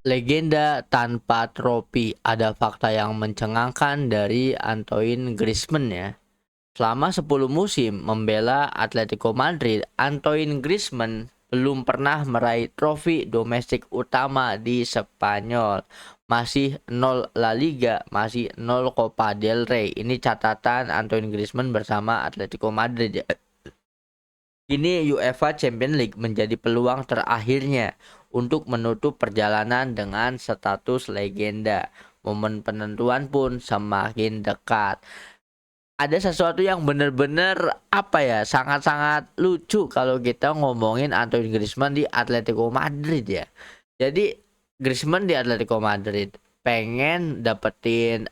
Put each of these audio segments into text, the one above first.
Legenda tanpa trofi, ada fakta yang mencengangkan dari Antoine Griezmann ya. Selama 10 musim membela Atletico Madrid, Antoine Griezmann belum pernah meraih trofi domestik utama di Spanyol. Masih 0 La Liga, masih 0 Copa del Rey. Ini catatan Antoine Griezmann bersama Atletico Madrid ya. Kini UEFA Champions League menjadi peluang terakhirnya untuk menutup perjalanan dengan status legenda. Momen penentuan pun semakin dekat. Ada sesuatu yang benar-benar apa ya, sangat-sangat lucu kalau kita ngomongin Antoine Griezmann di Atletico Madrid ya. Jadi Griezmann di Atletico Madrid pengen dapetin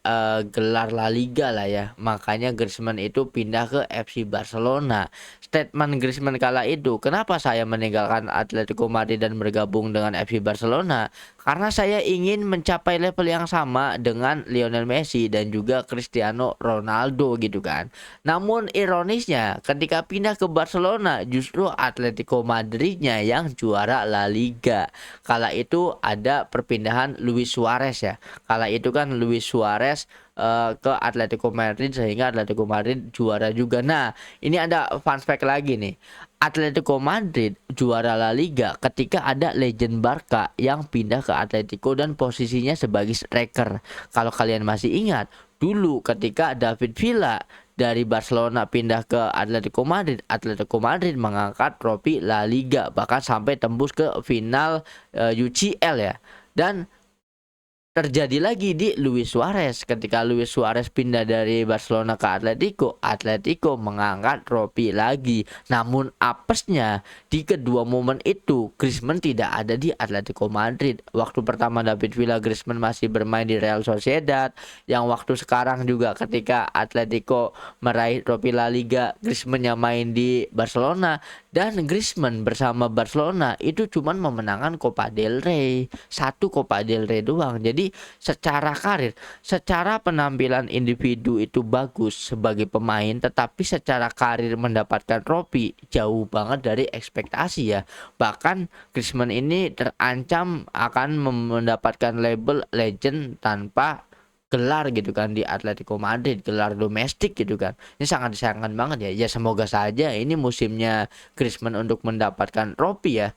gelar La Liga lah ya. Makanya Griezmann itu pindah ke FC Barcelona. Statement Griezmann kala itu, "Kenapa saya meninggalkan Atletico Madrid dan bergabung dengan FC Barcelona? Karena saya ingin mencapai level yang sama dengan Lionel Messi dan juga Cristiano Ronaldo," gitu kan. Namun ironisnya ketika pindah ke Barcelona justru Atletico Madridnya yang juara La Liga. Kala itu ada perpindahan Luis Suarez ya. Kala itu kan Luis Suarez ke Atletico Madrid sehingga Atletico Madrid juara juga. Nah, ini ada fun fact lagi nih. Atletico Madrid juara La Liga ketika ada legend Barca yang pindah ke Atletico dan posisinya sebagai striker. Kalau kalian masih ingat, dulu ketika David Villa dari Barcelona pindah ke Atletico Madrid mengangkat trofi La Liga bahkan sampai tembus ke final UCL ya. Dan terjadi lagi di Luis Suarez. Ketika Luis Suarez pindah dari Barcelona ke Atletico mengangkat trofi lagi. Namun apesnya di kedua momen itu Griezmann tidak ada di Atletico Madrid. Waktu pertama David Villa, Griezmann masih bermain di Real Sociedad. Yang waktu sekarang juga ketika Atletico meraih trofi La Liga, Griezmann yang main di Barcelona. Dan Griezmann bersama Barcelona itu cuman memenangkan Copa del Rey, satu Copa del Rey doang. Jadi secara karir, secara penampilan individu itu bagus sebagai pemain, tetapi secara karir mendapatkan trofi jauh banget dari ekspektasi ya. Bahkan Griezmann ini terancam akan mendapatkan label legend tanpa gelar gitu kan di Atletico Madrid, gelar domestik gitu kan. Ini sangat disayangkan banget ya. Ya semoga saja ini musimnya Griezmann untuk mendapatkan trofi ya.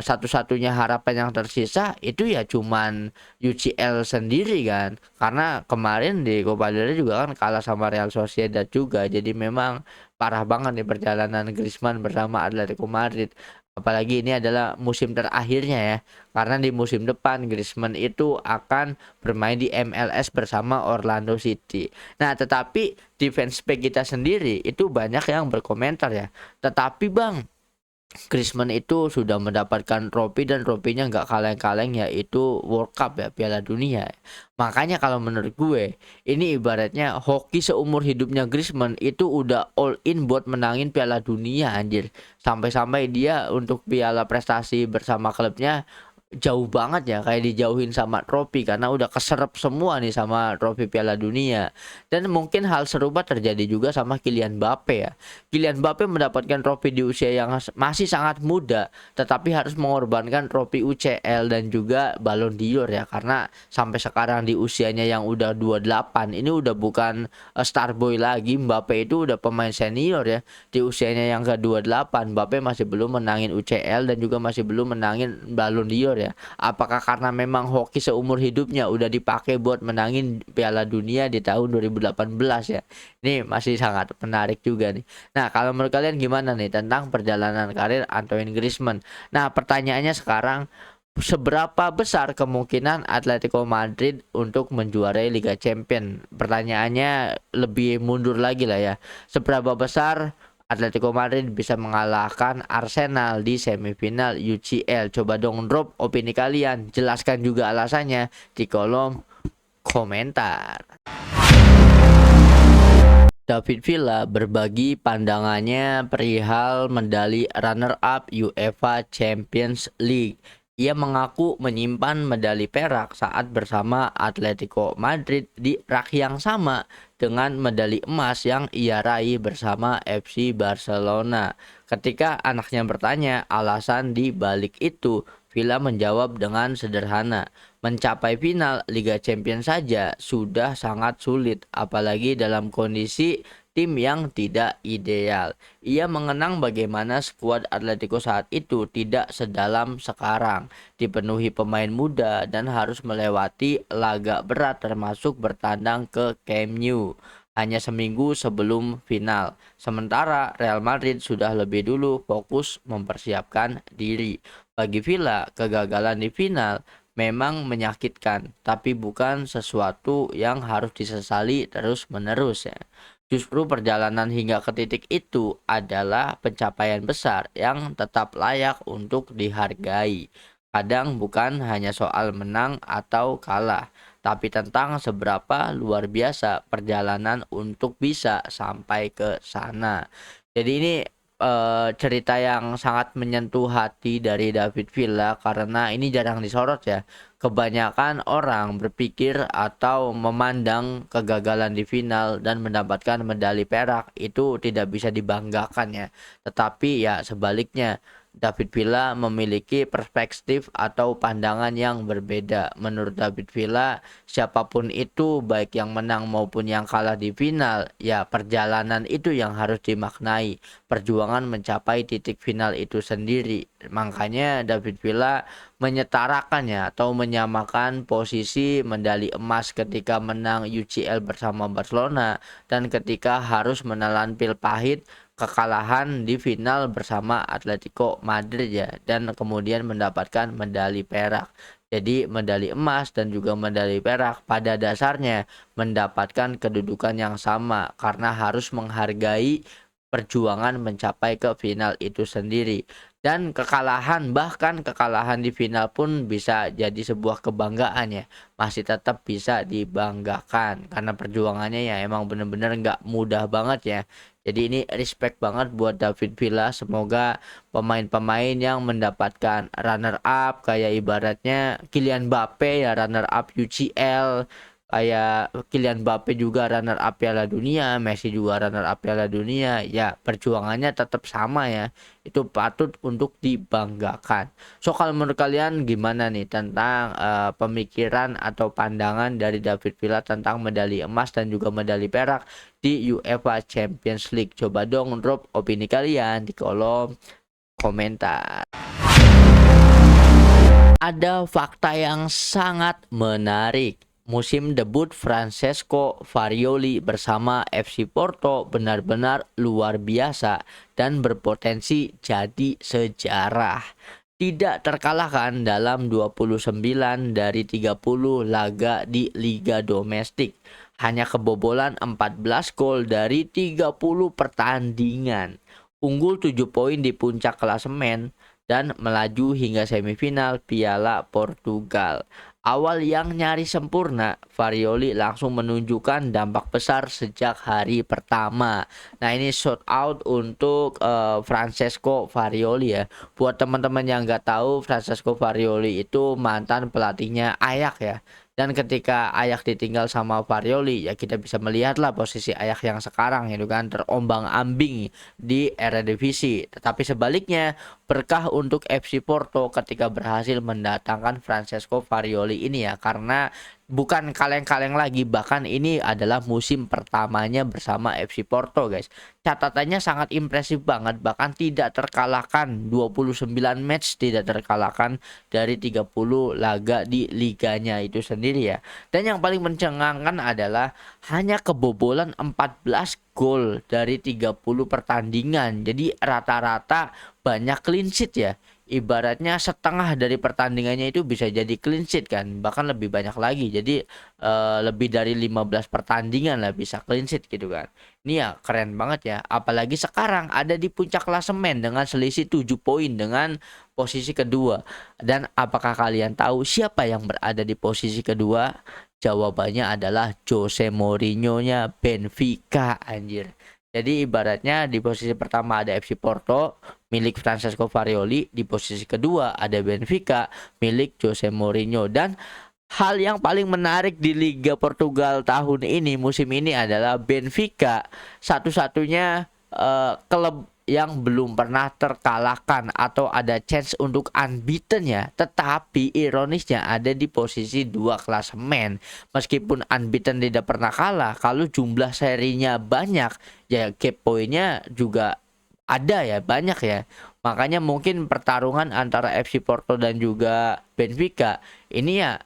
Satu-satunya harapan yang tersisa itu ya cuman UCL sendiri kan. Karena kemarin di Copa del Rey juga kan kalah sama Real Sociedad juga. Jadi memang parah banget nih perjalanan Griezmann bersama Atletico Madrid. Apalagi ini adalah musim terakhirnya ya. Karena di musim depan Griezmann itu akan bermain di MLS bersama Orlando City. Nah, tetapi di fanspage kita sendiri itu banyak yang berkomentar ya. Tetapi Bang, Griezmann itu sudah mendapatkan trofi dan trofinya nggak kaleng-kaleng yaitu World Cup ya, Piala Dunia. Makanya kalau menurut gue ini ibaratnya hoki seumur hidupnya Griezmann itu udah all in buat menangin Piala Dunia anjir. Sampai-sampai dia untuk piala prestasi bersama klubnya jauh banget ya, kayak dijauhin sama trofi karena udah keserap semua nih sama trofi Piala Dunia. Dan mungkin hal serupa terjadi juga sama Kylian Mbappe ya. Kylian Mbappe mendapatkan trofi di usia yang masih sangat muda, tetapi harus mengorbankan trofi UCL dan juga Ballon d'Or ya, karena sampai sekarang di usianya yang udah 28 ini udah bukan star boy lagi. Mbappe itu udah pemain senior ya. Di usianya yang ke-28 Mbappe masih belum menangin UCL dan juga masih belum menangin Ballon d'Or ya. Apakah karena memang hoki seumur hidupnya udah dipakai buat menangin Piala Dunia di tahun 2018 ya. Ini masih sangat menarik juga nih. Nah, kalau menurut kalian gimana nih tentang perjalanan karir Antoine Griezmann? Nah, pertanyaannya sekarang, seberapa besar kemungkinan Atletico Madrid untuk menjuarai Liga Champions? Pertanyaannya lebih mundur lagi lah ya. Seberapa besar Atletico Madrid bisa mengalahkan Arsenal di semifinal UCL? Coba dong drop opini kalian, jelaskan juga alasannya di kolom komentar. David Villa berbagi pandangannya perihal medali runner-up UEFA Champions League. Ia mengaku menyimpan medali perak saat bersama Atletico Madrid di rak yang sama dengan medali emas yang ia raih bersama FC Barcelona. Ketika anaknya bertanya alasan di balik itu, Villa menjawab dengan sederhana, mencapai final Liga Champions saja sudah sangat sulit, apalagi dalam kondisi tim yang tidak ideal. Ia mengenang bagaimana skuad Atletico saat itu tidak sedalam sekarang, dipenuhi pemain muda dan harus melewati laga berat termasuk bertandang ke Camp Nou hanya seminggu sebelum final. Sementara Real Madrid sudah lebih dulu fokus mempersiapkan diri. Bagi Villa, kegagalan di final memang menyakitkan, tapi bukan sesuatu yang harus disesali terus-menerus ya. Justru perjalanan hingga ke titik itu adalah pencapaian besar yang tetap layak untuk dihargai. Kadang bukan hanya soal menang atau kalah, tapi tentang seberapa luar biasa perjalanan untuk bisa sampai ke sana. Jadi ini cerita yang sangat menyentuh hati dari David Villa karena ini jarang disorot ya. Kebanyakan orang berpikir atau memandang kegagalan di final dan mendapatkan medali perak itu tidak bisa dibanggakan ya. Tetapi ya sebaliknya, David Villa memiliki perspektif atau pandangan yang berbeda. Menurut David Villa, siapapun itu baik yang menang maupun yang kalah di final, ya perjalanan itu yang harus dimaknai, perjuangan mencapai titik final itu sendiri. Makanya David Villa menyetarakannya atau menyamakan posisi medali emas ketika menang UCL bersama Barcelona dan ketika harus menelan pil pahit kekalahan di final bersama Atletico Madrid ya, dan kemudian mendapatkan medali perak. Jadi medali emas dan juga medali perak pada dasarnya mendapatkan kedudukan yang sama karena harus menghargai perjuangan mencapai ke final itu sendiri. Dan kekalahan, bahkan kekalahan di final pun bisa jadi sebuah kebanggaan ya. Masih tetap bisa dibanggakan karena perjuangannya ya emang bener-bener nggak mudah banget ya. Jadi ini respect banget buat David Villa. Semoga pemain-pemain yang mendapatkan runner up kayak ibaratnya Kylian Mbappe ya runner up UCL, kayak Kylian Mbappe juga runner up Piala Dunia, Messi juga runner up Piala Dunia, ya perjuangannya tetap sama ya. Itu patut untuk dibanggakan. So kalau menurut kalian gimana nih tentang pemikiran atau pandangan dari David Villa tentang medali emas dan juga medali perak di UEFA Champions League? Coba dong drop opini kalian di kolom komentar. Ada fakta yang sangat menarik. Musim debut Francesco Farioli bersama FC Porto benar-benar luar biasa dan berpotensi jadi sejarah. Tidak terkalahkan dalam 29 dari 30 laga di Liga Domestik. Hanya kebobolan 14 gol dari 30 pertandingan. Unggul 7 poin di puncak klasemen dan melaju hingga semifinal Piala Portugal. Awal yang nyaris sempurna, Farioli langsung menunjukkan dampak besar sejak hari pertama. Nah ini shout out untuk Francesco Farioli ya. Buat teman-teman yang nggak tahu, Francesco Farioli itu mantan pelatihnya Ajax ya. Dan ketika Ajax ditinggal sama Farioli, ya kita bisa melihatlah posisi Ajax yang sekarang itu kan terombang-ambing di Eredivisie. Tetapi sebaliknya, berkah untuk FC Porto ketika berhasil mendatangkan Francesco Farioli ini ya, karena bukan kaleng-kaleng lagi, bahkan ini adalah musim pertamanya bersama FC Porto guys. Catatannya sangat impresif banget, bahkan tidak terkalahkan, 29 match tidak terkalahkan dari 30 laga di liganya itu sendiri ya. Dan yang paling mencengangkan adalah hanya kebobolan 14 gol dari 30 pertandingan. Jadi rata-rata banyak clean sheet ya. Ibaratnya setengah dari pertandingannya itu bisa jadi clean sheet kan, bahkan lebih banyak lagi. Jadi lebih dari 15 pertandingan lah bisa clean sheet gitu kan. Ini ya keren banget ya. Apalagi sekarang ada di puncak klasemen dengan selisih 7 poin dengan posisi kedua. Dan apakah kalian tahu siapa yang berada di posisi kedua? Jawabannya adalah Jose Mourinho-nya Benfica anjir. Jadi ibaratnya di posisi pertama ada FC Porto milik Francesco Farioli, di posisi kedua ada Benfica milik Jose Mourinho. Dan hal yang paling menarik di Liga Portugal tahun ini, musim ini adalah Benfica satu-satunya klub yang belum pernah terkalahkan atau ada chance untuk unbeaten ya. Tetapi ironisnya ada di posisi 2 klasemen. Meskipun unbeaten tidak pernah kalah, kalau jumlah serinya banyak ya gap poinnya juga ada ya, banyak ya. Makanya mungkin pertarungan antara FC Porto dan juga Benfica ini ya,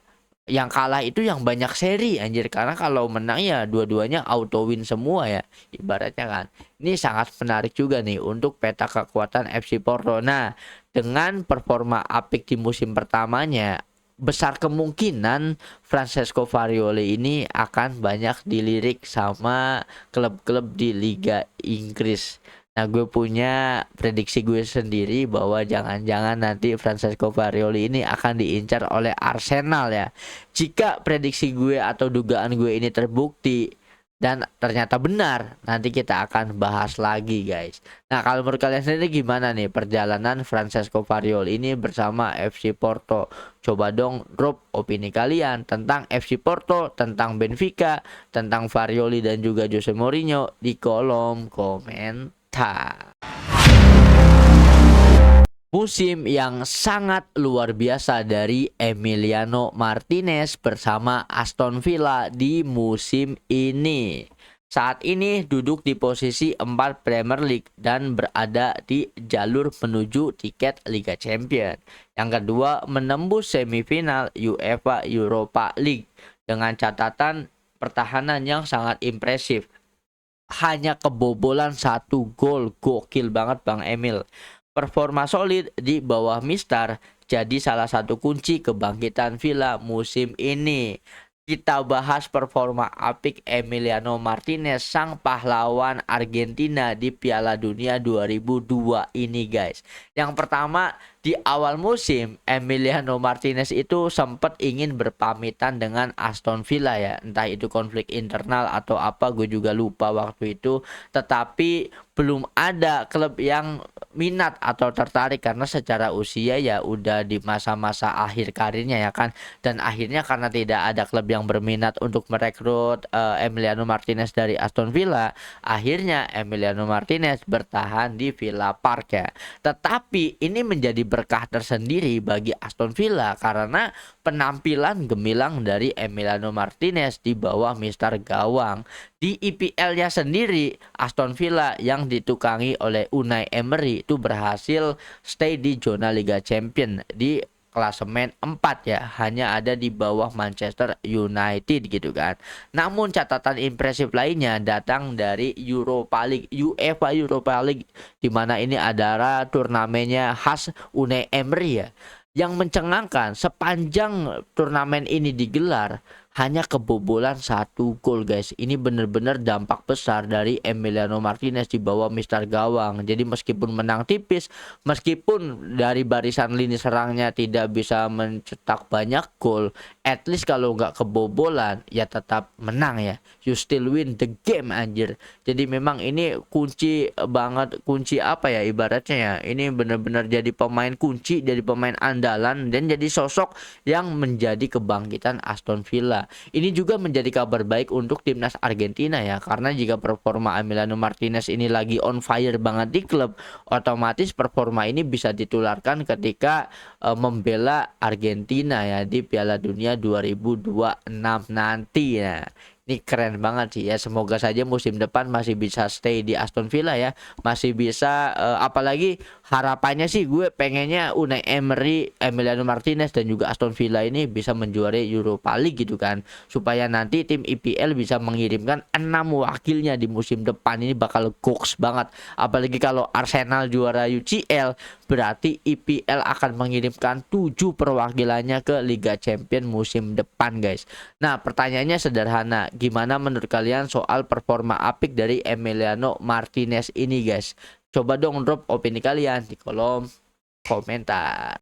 yang kalah itu yang banyak seri anjir, karena kalau menang ya dua-duanya auto win semua ya ibaratnya kan. Ini sangat menarik juga nih untuk peta kekuatan FC Porto. Nah, dengan performa apik di musim pertamanya, besar kemungkinan Francesco Varioli ini akan banyak dilirik sama klub-klub di Liga Inggris. Nah, gue punya prediksi gue sendiri bahwa jangan-jangan nanti Francesco Varioli ini akan diincar oleh Arsenal ya. Jika prediksi gue atau dugaan gue ini terbukti dan ternyata benar, nanti kita akan bahas lagi guys. Nah, kalau menurut kalian sendiri gimana nih perjalanan Francesco Varioli ini bersama FC Porto? Coba dong drop opini kalian tentang FC Porto, tentang Benfica, tentang Varioli dan juga Jose Mourinho di kolom komentar. Musim yang sangat luar biasa dari Emiliano Martinez bersama Aston Villa di musim ini. Saat ini duduk di posisi 4 Premier League dan berada di jalur menuju tiket Liga Champions. Yang kedua, menembus semifinal UEFA Europa League dengan catatan pertahanan yang sangat impresif. Hanya kebobolan 1 gol, gokil banget Bang Emil. Performa solid di bawah Mister jadi salah satu kunci kebangkitan Villa musim ini. Kita bahas performa apik Emiliano Martinez, sang pahlawan Argentina di Piala Dunia 2002 ini guys. Yang pertama, di awal musim Emiliano Martinez itu sempat ingin berpamitan dengan Aston Villa ya. Entah itu konflik internal atau apa, gue juga lupa waktu itu. Tetapi belum ada klub yang minat atau tertarik karena secara usia ya udah di masa-masa akhir karirnya ya kan. Dan akhirnya karena tidak ada klub yang berminat untuk merekrut Emiliano Martinez dari Aston Villa, akhirnya Emiliano Martinez bertahan di Villa Park ya. Tetapi ini menjadi berkah tersendiri bagi Aston Villa karena penampilan gemilang dari Emiliano Martinez di bawah Mister Gawang. Di IPL-nya sendiri, Aston Villa yang ditukangi oleh Unai Emery itu berhasil stay di zona Liga Champions di klasemen 4 ya, hanya ada di bawah Manchester United gitu kan. Namun catatan impresif lainnya datang dari Europa League, UEFA Europa League, di mana ini adalah turnamennya khas Unai Emery ya. Yang mencengangkan, sepanjang turnamen ini digelar hanya kebobolan 1 gol guys. Ini benar-benar dampak besar dari Emiliano Martinez di bawah Mister Gawang. Jadi meskipun menang tipis, meskipun dari barisan lini serangnya tidak bisa mencetak banyak gol, at least kalau nggak kebobolan ya tetap menang ya. You still win the game anjir. Jadi memang ini kunci banget, kunci apa ya ibaratnya ya. Ini benar-benar jadi pemain kunci, jadi pemain andalan dan jadi sosok yang menjadi kebangkitan Aston Villa. Ini juga menjadi kabar baik untuk timnas Argentina ya, karena jika performa Emiliano Martinez ini lagi on fire banget di klub, otomatis performa ini bisa ditularkan ketika membela Argentina ya di Piala Dunia 2026 nanti ya. Ini keren banget sih ya, semoga saja musim depan masih bisa stay di Aston Villa ya, masih bisa apalagi harapannya sih gue pengennya Unai Emery, Emiliano Martinez dan juga Aston Villa ini bisa menjuarai Europa League gitu kan, supaya nanti tim IPL bisa mengirimkan 6 wakilnya di musim depan. Ini bakal goks banget, apalagi kalau Arsenal juara UCL berarti IPL akan mengirimkan 7 perwakilannya ke Liga Champions musim depan guys. Nah, pertanyaannya sederhana, gimana menurut kalian soal performa apik dari Emiliano Martinez ini guys? Coba dong drop opini kalian di kolom komentar.